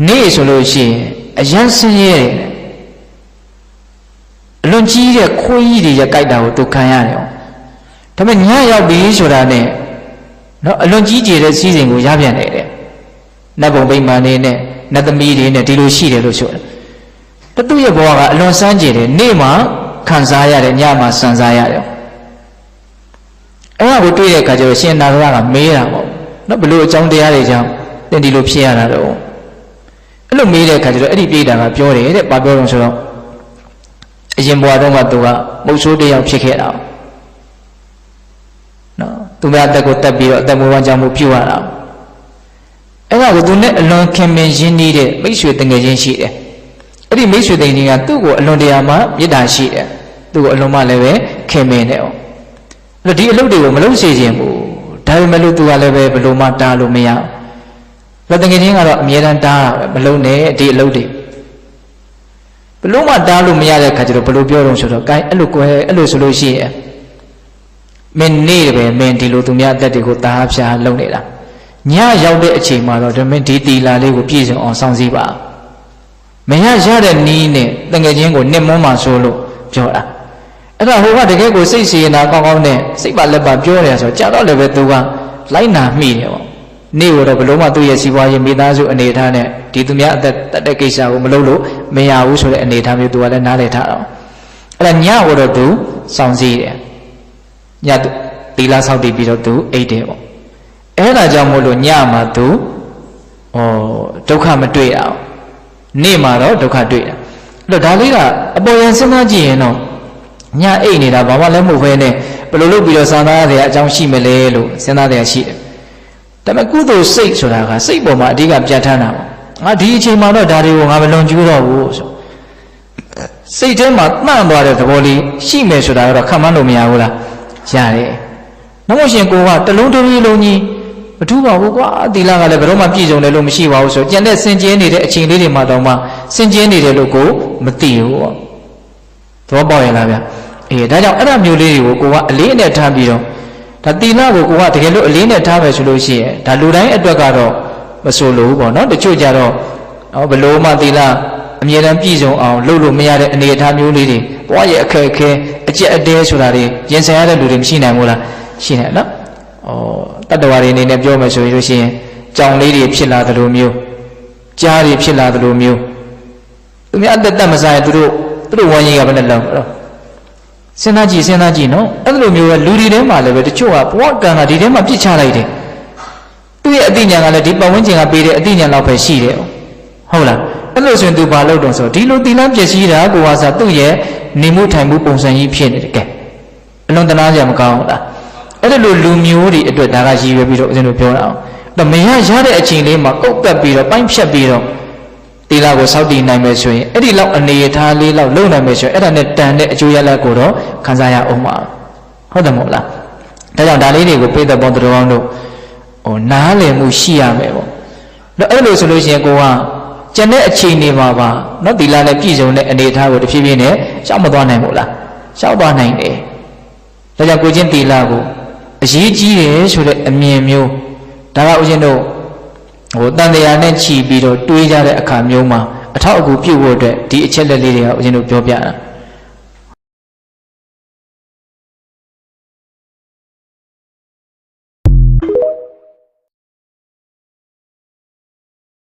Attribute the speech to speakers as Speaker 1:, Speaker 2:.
Speaker 1: နေ့ဆိုလို့ရှိရင်အရန်ဆင်းရဲတယ်အလွန်ကြီးတဲ့ခွေးကြီးတွေရကြိုက်တာကိုသူခံရတယ်။ဒါပေမဲ့ညရောက်ပြီဆိုတာနဲ့နော်အလွန်ကြီးကျယ်တဲ့စီးစိမ်ကိုရပြန်တယ်တဲ့။နတ်ဘုံဗိမာန်လေးနဲ့နတ်သမီးတွေနဲ့ဒီလိုရှိတယ်လို့ဆိုတယ်။သူ့ရဲ့ဘဝကအလွန်စမ်းကြယ်တယ်နေ့မှာခံစားရတယ်ညမှာစံစားရတယ်။အဲ့ဒါကိုတွေ့တဲ့အခါကျတော့ရှင်နာဂရကမေးတာပေါ့။နော်ဘလို့အကြောင်းတရားတွေကြောင့်သင်ဒီလိုဖြစ်ရတာတော့အဲ့လိုမေးတဲ့အခါကျတော့အဲ့ဒီပြည်တာကပြောတယ်တဲ့။ဘာပြောတော့ဆိုတော့အရင်ဘဝတုန်းကသူကမုတ်ဆိုးတယောက်ဖြစ်ခဲ့တာနော်သူများအသက်ကိုတက်ပြီးတော့အသက်မွေးဝမ်းကြောင်းမှုပြုရတာအဲ့ဒါကိုသူနဲ့အလွန်ခင်မင်ရင်းနှီးတဲ့မိတ်ဆွေတငယ်ချင်းရှိတယ်အဲ့ဒီမိတ်ဆွေတငယ်ချင်းကသူ့ကိုအလွန်တရာမှမေတ္တာရှိတယ်သူ့ကိုအလွန်မှလည်းပဲခင်မင်တယ်အဲ့တော့ဒီအလုပ်တွေကိုမလုပ်စေခြင်းဘူးဒါပေမဲ့လို့သူကလည်းပဲဘယ်လိုမှတားလို့မရဘူးတငယ်ချင်းကတော့အမြဲတမ်းတားမလုပ်နဲ့ဒီအလုပ်တွေဘလို့မှတားလို့မရတဲ့ခါကျတော့ဘလို့ပြောတော့ဆိုတော့ gain အဲ့လိုကွယ်အဲ့လိုဆိုလို့ရှိရင်မင်းနေတယ်ပဲမင်းဒီလိုသူများအသက်တွေကိုတားဖျားလုပ်နေတာညရောက်တဲ့အချိန်မှာတော့မင်းဒီတီလာလေးကိုပြည့်စုံအောင်စောင့်စည်းပါမရရတဲ့နီးနဲ့တငယ်ချင်းကိုနှစ်မွန်းမှဆိုလို့ပြောတာအဲ့ဒါဟိုကတကယ်ကိုစိတ်စေနာကောင်းကောင်းနဲ့စိတ်ပါလက်ပါပြောတယ်ဆိုတော့ကြာတော့လည်းပဲသူကလိုက်နာမိတယ်ပေါ့နေ့တော့ဘလို့မှသူ့ရဲ့စီးပွားရေးမိသားစုအနေထားနဲ့ဒီသူများအသက်တက်တဲ့ကိစ္စကိုမလုပ်လို့မရဘူးဆိုတဲ့အနေထားမျိုးသူကလည်းနားလည်ထားတော့အဲ့ဒါညတော့သူစောင့်စည်းတယ်ညသီလဆောက်တည်ပြီးတော့သူအိတ်တယ်ပေါ့အဲ့ဒါကြောင့်မို့လို့ညမှာသူဒုက္ခမတွေ့အောင်နေ့မှာတော့ဒုက္ခတွေ့တာအဲ့တော့ဒါလေးကအပေါ်ယံစဉ်းစားကြည့်ရင်တော့ညအိတ်နေတာဘာမှလည်းမဟုတ်ဘဲနဲ့ဘယ်လိုလုပ်ပြီးတော့စံသားရတဲ့အကြောင်းရှိမလဲလို့စဉ်းစားတယ်ရှိတယ်ဒါပေမဲ့ကုသိုလ်စိတ်ဆိုတာကစိတ်ပေါ်မှာအဓိကပြဋ္ဌာန်းတာပေါ့ငါဒီအချိန်မှာတော့ဒါတွေကိုငါမလွန်ကျူးတော့ဘူးဆိုစိတ်ထဲမှာမှန်သွားတဲ့သဘောလေးရှိမယ်ဆိုတာကတော့ခံမှန်းလို့မရဘူးလားရတယ်နှမို့ရှင်ကိုကတလုံးတစ်လုံးကြီးမထူးပါဘူးကွာသီလကလည်းဘယ်တော့မှပြည့်စုံတယ်လို့မရှိပါဘူးဆိုကြံတဲ့စင်ကြဲနေတဲ့အချိန်လေးတွေမှာတော့မှစင်ကြဲနေတယ်လို့ကိုမသိဘူးပေါ့သဘောပေါက်ရလားဗျအေးဒါကြောင့်အဲ့ဒါမျိုးလေးတွေကိုကိုကအလေးနဲ့ထားပြီးတော့ဒါသီလကိုကတကယ်လို့အလေးနဲ့ထားမယ်ဆိုလို့ရှိရင်ဒါလူတိုင်းအတွက်ကတော့မဆိုလို့ပေါ့နော်တချို့ကြတော့ဘလို့မှသီလအမြဲတမ်းပြည့်စုံအောင်လုပ်လို့မရတဲ့အနေအထားမျိုးလေးတွေဘဝရဲ့အခက်အခဲအကျက်အတဲဆိုတာတွေရင်ဆိုင်ရတဲ့လူတွေမရှိနိုင်ဘူးလားရှိနေနော်တတ္တဝါတွေအနေနဲ့ပြောမယ်ဆိုလို့ရှိရင်ကြောင်လေးတွေဖြစ်လာသလိုမျိုးကြားတွေဖြစ်လာသလိုမျိုးသူများအသက်တက်မစားရင်သူတို့ဝမ်းကြီးကဘယ်နဲ့လောက်တော့စဉ်းစားကြည့်နော်အဲ့လိုမျိုးပဲလူတွေထဲမှာလည်းပဲတချို့ကဘဝကံကဒီထဲမှာပြစ်ချလိုက်တယ်သူ့ရဲ့အသိဉာဏ်ကလည်းဒီပတ်ဝန်းကျင်ကပေးတဲ့အသိဉာဏ်လောက်ပဲရှိတယ်ဟုတ်လားအဲ့လိုဆိုရင်သူဘာလုပ်တော့ဆိုဒီလိုသီလပျက်စီးတာကိုကစားသူ့ရဲ့နေမှုထိုင်မှုပုံစံကြီးဖြစ်နေတယ်ကဲအလွန်တနာစရာမကောင်းဘူးလားအဲ့လိုလူမျိုးတွေအတွက်ဒါကရည်ရွယ်ပြီးတော့ဦးဇင်းတို့ပြောတာအောင်တော့မရတဲ့အချိန်လေးမှာကုတ်တက်ပြီးတော့ပိုင်းဖြတ်ပြီးတော့သီလကိုစောင့်တည်နိုင်မယ်ဆိုရင်အဲ့ဒီလောက်အနေအထားလေးလောက်လုပ်နိုင်မယ်ဆိုရင်အဲ့ဒါနဲ့တန်တဲ့အကျိုးရလဒ်ကိုတော့ခံစားရအောင်ပါဟုတ်တယ်မဟုတ်လားဒါကြောင့်ဒါလေးတွေကိုပြည့်တဲ့ပေါ်တော်အောင်တို့နားလည်မှုရှိရမယ်ပေါ့အဲ့လိုဆိုလို့ရှိရင်ကိုကကျန်တဲ့အချိန်တွေမှာပါနော်သီလနဲ့ပြည့်စုံတဲ့အနေအထားကိုတဖြည်းဖြည်းနဲ့ရှောက်မသွားနိုင်ဘူးလားရှောက်သွားနိုင်တယ်ဒါကြောင့်ကိုချင်းသီလကိုအရေးကြီးတယ်ဆိုတဲ့အမြင်မျိုးဒါကဦးဇင်းတို့တန်တရားနဲ့ခြီးပြီးတော့တွေးကြတဲ့အခါမျိုးမှာအထောက်အကူပြုဖို့အတွက်ဒီအချက်လက်လေးတွေကဦးဇင်းတို့ပြောပြတာ